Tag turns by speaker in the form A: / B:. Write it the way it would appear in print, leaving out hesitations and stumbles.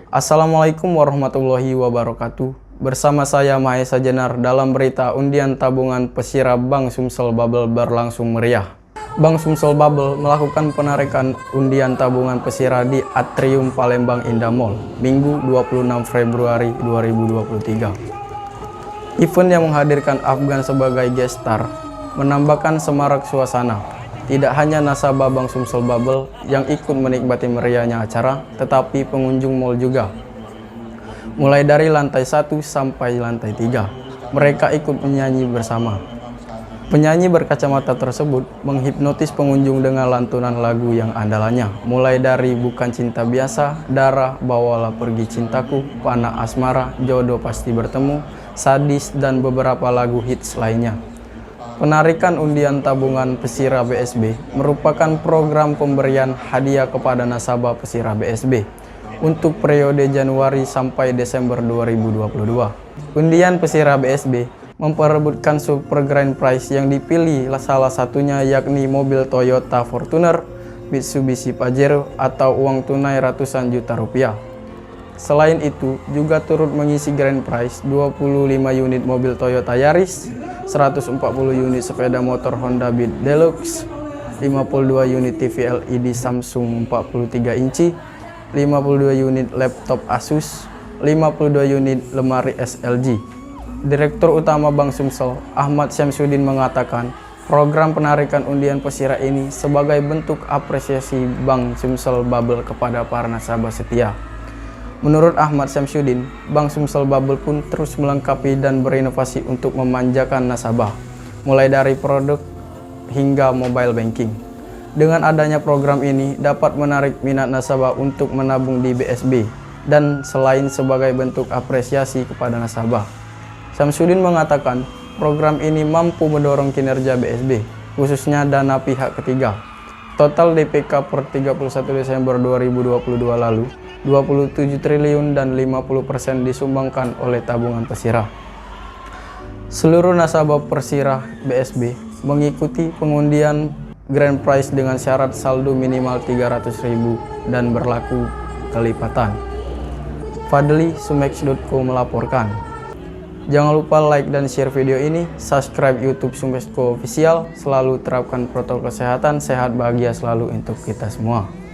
A: Assalamualaikum warahmatullahi wabarakatuh. Bersama saya Mahesa Jenar dalam berita undian tabungan Pesira Bank Sumsel Bubble berlangsung meriah. Bank Sumsel Bubble melakukan penarikan undian tabungan Pesira di Atrium Palembang Indah Mall, Minggu 26 Februari 2023. Event yang menghadirkan Afgan sebagai guest star menambahkan semarak suasana. Tidak hanya nasabah Bank Sumsel Bubble yang ikut menikmati meriahnya acara, tetapi pengunjung mall juga. Mulai dari lantai 1 sampai lantai 3, mereka ikut menyanyi bersama. Penyanyi berkacamata tersebut menghipnotis pengunjung dengan lantunan lagu yang andalannya, mulai dari Bukan Cinta Biasa, Darah, Bawalah Pergi Cintaku, Panah Asmara, Jodoh Pasti Bertemu, Sadis, dan beberapa lagu hits lainnya. Penarikan undian tabungan Pesira BSB merupakan program pemberian hadiah kepada nasabah Pesira BSB untuk periode Januari sampai Desember 2022. Undian Pesira BSB memperebutkan Super Grand Prize yang dipilih salah satunya yakni mobil Toyota Fortuner, Mitsubishi Pajero atau uang tunai ratusan juta rupiah. Selain itu, juga turut mengisi Grand Prize 25 unit mobil Toyota Yaris, 140 unit sepeda motor Honda Beat Deluxe, 52 unit TV LED Samsung 43 inci, 52 unit laptop Asus, 52 unit lemari SLG. Direktur Utama Bank Sumsel, Ahmad Syamsuddin mengatakan, program penarikan undian Pesira ini sebagai bentuk apresiasi Bank Sumsel Bubble kepada para nasabah setia. Menurut Ahmad Syamsuddin, Bank Sumsel Bubble pun terus melengkapi dan berinovasi untuk memanjakan nasabah, mulai dari produk hingga mobile banking. Dengan adanya program ini dapat menarik minat nasabah untuk menabung di BSB dan selain sebagai bentuk apresiasi kepada nasabah. Syamsuddin mengatakan program ini mampu mendorong kinerja BSB, khususnya dana pihak ketiga. Total DPK per 31 Desember 2022 lalu 27 triliun dan 50% disumbangkan oleh tabungan Pesira. Seluruh nasabah Pesira BSB mengikuti pengundian Grand Prize dengan syarat saldo minimal 300.000 dan berlaku kelipatan. Fadli, Sumex.co melaporkan. Jangan lupa like dan share video ini, subscribe YouTube Sumex.co Official, selalu terapkan protokol kesehatan, sehat bahagia selalu untuk kita semua.